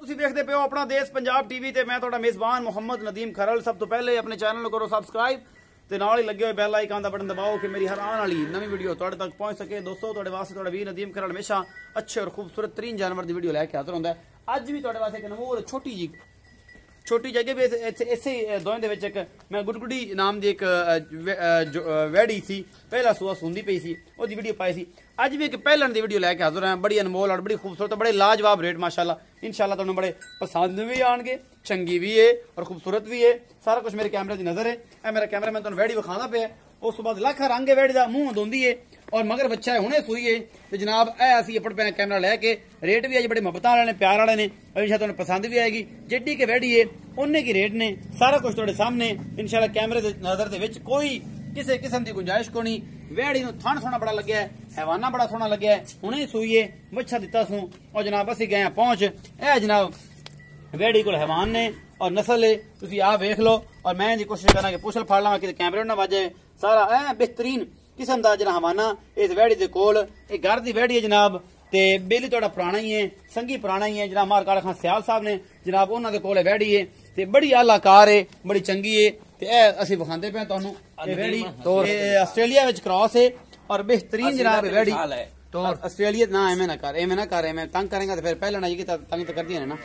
ਤੁਸੀਂ ਦੇਖਦੇ ਪਿਓ ਆਪਣਾ ਦੇਸ਼ ਪੰਜਾਬ ਟੀਵੀ ਤੇ ਮੈਂ ਤੁਹਾਡਾ ਮੇਜ਼ਬਾਨ ਮੁਹੰਮਦ ਨਦੀਮ ਖਰਲ। ਸਭ ਤੋਂ ਪਹਿਲੇ ਆਪਣੇ ਚੈਨਲ ਨੂੰ ਕਰੋ ਸਬਸਕ੍ਰਾਈਬ ਤੇ ਨਾਲ ਹੀ ਲੱਗੇ ਹੋਏ ਬੈਲ ਆਈਕਨ ਦਾ ਬਟਨ ਦਬਾਓ ਕਿ ਮੇਰੀ ਹਰ ਆਉਣ ਵਾਲੀ ਨਵੀਂ ਵੀਡੀਓ ਤੁਹਾਡੇ ਤੱਕ ਪਹੁੰਚ ਸਕੇ। ਦੋਸਤੋ ਤੁਹਾਡੇ ਵਾਸਤੇ ਤੁਹਾਡਾ ਵੀਰ ਨਦੀਮ ਖਰਲ ਹਮੇਸ਼ਾ ਅੱਛੇ ਔਰ ਖੂਬਸੂਰਤ ਤਰੀਨ ਜਾਨਵਰ ਦੀ ਵੀਡੀਓ ਲੈ ਕੇ ਹਾਜ਼ਰ ਹੁੰਦਾ ਹੈ। ਅੱਜ ਵੀ ਤੁਹਾਡੇ ਵਾਸਤੇ ਇੱਕ ਨਮੂਰ ਛੋਟੀ ਜਗ੍ਹਾ ਵੀ ਇਸੇ ਦੋਵੇਂ ਦੇ ਵਿੱਚ ਇੱਕ ਮੈਂ ਗੁੱਡਗੁੱਡੀ ਨਾਮ ਦੀ ਇੱਕ ਵੈੜੀ ਸੀ, ਪਹਿਲਾ ਸੂਆ ਸੁੰਦੀ ਪਈ ਸੀ, ਉਹਦੀ ਵੀਡੀਓ ਪਾਈ ਸੀ। ਅੱਜ ਵੀ ਇੱਕ ਪਹਿਲਣ ਦੀ ਵੀਡੀਓ ਲੈ ਕੇ ਹਾਜ਼ਰ ਹਾਂ। ਬੜੀ ਅਨਮੋਲ ਔਰ ਬੜੀ ਖੂਬਸੂਰਤ, ਬੜੇ ਲਾਜਵਾਬ ਰੇਟ ਮਾशाल्लाह। इंशाल्लाह ਤੁਹਾਨੂੰ ਬੜੇ ਪਸੰਦ ਵੀ ਆਣਗੇ, ਚੰਗੀ ਵੀ ਹੈ ਔਰ ਖੂਬਸੂਰਤ ਵੀ ਹੈ। ਸਾਰਾ ਕੁਝ ਮੇਰੇ ਕੈਮਰੇ ਦੀ ਨਜ਼ਰ ਹੈ। ਇਹ ਮੇਰਾ ਕੈਮਰਾ ਮੈਂ ਤੁਹਾਨੂੰ ਵੈੜੀ ਵਿਖਾਉਂਦਾ ਪਿਆ। ਉਸ ਤੋਂ ਬਾਅਦ ਲੱਖ ਰੰਗ ਹੈ ਵੈੜੀ ਦਾ, ਮੂੰਹ ਧੋਂਦੀ ਹੈ और मगर बच्चा है हुणे सूई है। तो जनाब असी अपने पे कैमरा लैके रेट भी अज बड़े मुहब्बत वाले ने, प्यार वाले ने, इंशाल्लाह तुहानू पसंद भी आएगी। जिड्डी के वैड़ी है उन्ने की रेट ने, सारा कुछ तुहाडे सामने इंशाल्लाह कैमरे दे नजर दे विच कोई किसी किस्म की गुंजाइश को नहीं। वैड़ी नू थण सोहना बड़ा लग्या है, हैवाना बड़ा सोहना लग्या है, हुणे सूई है, बच्चा दिता सूं और जनाब असी गए पहुंच। ए जनाब वैड़ी कोल हैवान ने और नस्ल है, तुसीं आ वेख लो और मैं दी कोशिश करा कि पुछल फाड़ लावां कि कैमरे ना वाजे। सारा ए बेहतरीन किस्म का जरा हवाना इस वैड़ी के कोल घर की वैड़ी है जनाब। ते बेली थोड़ा पुराना ही है, संगी पुराना ही है जनाब। मार काले खान सियाल साहब ने जनाब उन्होंने कोल वैड़ी है ते बड़ी आला कार है, बड़ी चंगी है। ते असीं विखांदे पे तुहानू वैड़ी आस्ट्रेलिया विच क्रॉस है और बेहतरीन जनाब वैड़ी। तो आस्ट्रेलिया ना एवें ना कर एवें तंग करेंगे तो फिर पहले ना ये तंग तो करदियां ने ना।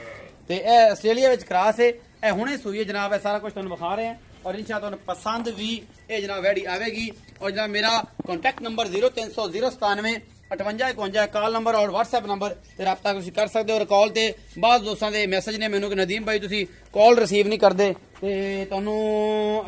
ते आस्ट्रेलिया विच क्रॉस है, ए हुणे सूई है जनाब। है सारा कुछ तुहानू विखा रहे हैं और इंशाअल्लाह तुहानू पसंद भी ये जनाब वैड़ी आवेगी। और जनाब मेरा कॉन्टैक्ट नंबर 0300 097 58 51 कॉल नंबर और व्हाट्सएप नंबर ते राब्ता तुसीं कर सकदे हो। कॉल ते बाद दोस्तां दे मैसेज ने मैनू कि नदीम भाई तुसीं कॉल रिसीव नहीं करदे ते तुहानू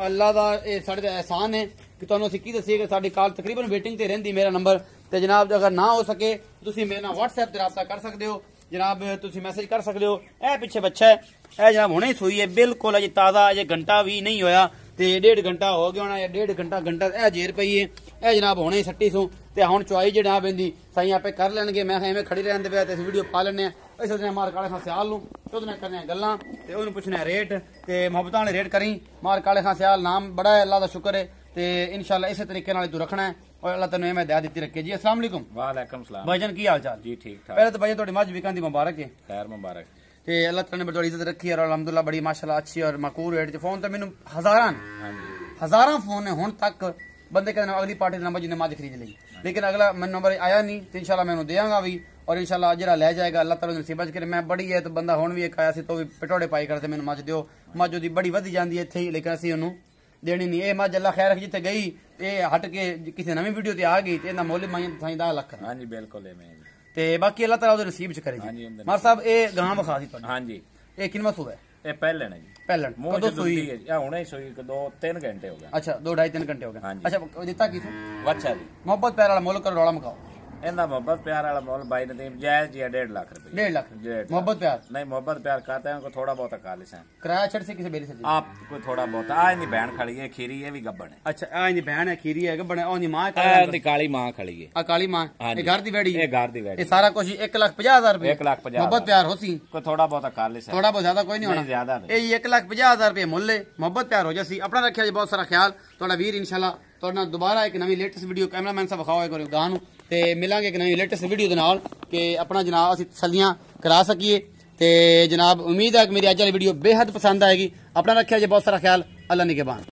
अल्लाह दा ये साडे ते एहसान है कि तुहानू असीं की दसीए कि साडी कॉल तकरीबन वेटिंग ते रहिंदी। मेरा नंबर ते जनाब अगर ना हो सके तुसीं मेरे नाल व्हाट्सएप ते राब्ता कर सकदे हो जनाब, तुसीं मैसेज कर सकदे हो। ए पिछे बच्चा है, ए जनाब हुणे सूई है, बिल्कुल अजे ताज़ा, अजे घंटा भी नहीं होया ते 1.5 घंटा हो गया होना या 1.5 घंटा ए जेर पई है। ए जनाब हुणे सट्टी सूं ते हुण चुआई जनाब इहदी साईं आपे कर लैणगे। मैं एवें खड़ी रहंदे पे ते वीडियो पा लैने आ। इस तरह मार काले खां सियाल नूं ते ओहदे नाल करने आ गल्लां ते ओहनूं पुछने आ रेट ते मुहब्बतां वाले रेट करी। मार काले खां सियाल नाम बड़ा है, अल्लाह दा शुक्र है ते इंशाल्लाह इस तरीके नाल तू रखना है और अल्लाह तैनूं एवें दया दित्ती रखे जी। अस्सलाम वालेकुम। वालेकुम सलाम भाईजान की हाल चाल जी? ठीक ठाक। पहले तो भाईजान तुहाडी मज विकन दी मुबारक है, खैर मुबारक ते अल्लाह ताला ने बड़ी इज्जत रखी है और अल्हम्दुलिल्लाह बड़ी माशाल्लाह अच्छी और मकबूल रेट। फोन तो मैनूं हज़ारां फोन ने हुण तक बंदे कहते अगली पार्टी का नंबर जिन्हें मज खरीद ली, लेकिन अगला मैं नंबर आया नहीं तो इंशाल्लाह मैं देंगा भी और इंशाल्लाह जरा ले जाएगा अल्लाह ताला नसीबत करे। मैं बड़ी है तो बंदा हुण भी एक आया सी तो भी पटोड़े पाई करते मैनूं मज दिओ। मज ओदी बड़ी वधी जांदी है इत्थे ही, लेकिन असीं ओनूं देनी नहीं। ये मज अल्लाह खैर जिथे गई ये हट के किसी नवी वीडियो ते आ गई तो इहदा मुल माई 10 लाख। हां जी बिल्कुल ते बाकी अल्लाह ताला ओदे नसीब च करे जी। मार साहब ये गां विखा दी तुहानूं। हां जी ये किनवा सूबा है? ये पहलन है जी, पहलन कदों सूई है? या हुणे सूई 2-3 घंटे हो गए। अच्छा 2-2.5-3 घंटे हो गए। अच्छा दिता की अच्छा जी मोहब्बत प्यार वाला मुल करो रौला मकाओ। इहदा मोहब्बत प्यार वाला मुल भाई नदीम जायज जी 1.5 लाख रुपए। 1.5 लाख मोहब्बत प्यार नहीं, मोहब्बत प्यार कहते हैं को थोड़ा बहुत काले से किराया छड़ से किसी बेरी से आप कोई थोड़ा बहुत आ नी बहन खड़ी है खीरी है भी गब्बन है। अच्छा आ नी बहन है खीरी है गब्बन है और नी मां है काली मां खड़ी है। आ काली मां ये घर दी वेड़ी है, घर दी वेड़ी। ये सारा कुछ 1,50,000 रुपए 1,50,000 मोहब्बत प्यार होसी कोई थोड़ा बहुत काले से, थोड़ा बहुत ज्यादा कोई नहीं होना ज्यादा। ये 1,50,000 रुपए मुल्ले मोहब्बत प्यार हो जासी। अपना रखिया जी बहुत सारा ख्याल। थोड़ा वीर इंशाल्लाह तुहाडे दोबारा एक नवी लेटेस्ट वीडियो कैमरामैन साहब विखाओ एक गां नूं ते मिलांगे एक नवी लेटेस्ट वीडियो दे नाल कि अपना जनाब असीं तसल्लियां करा सकीए। ते जनाब उम्मीद है कि मेरी अज वाली वीडियो बेहद पसंद आएगी। अपना रखिया जी बहुत सारा ख्याल। अल्लाह निगहबान।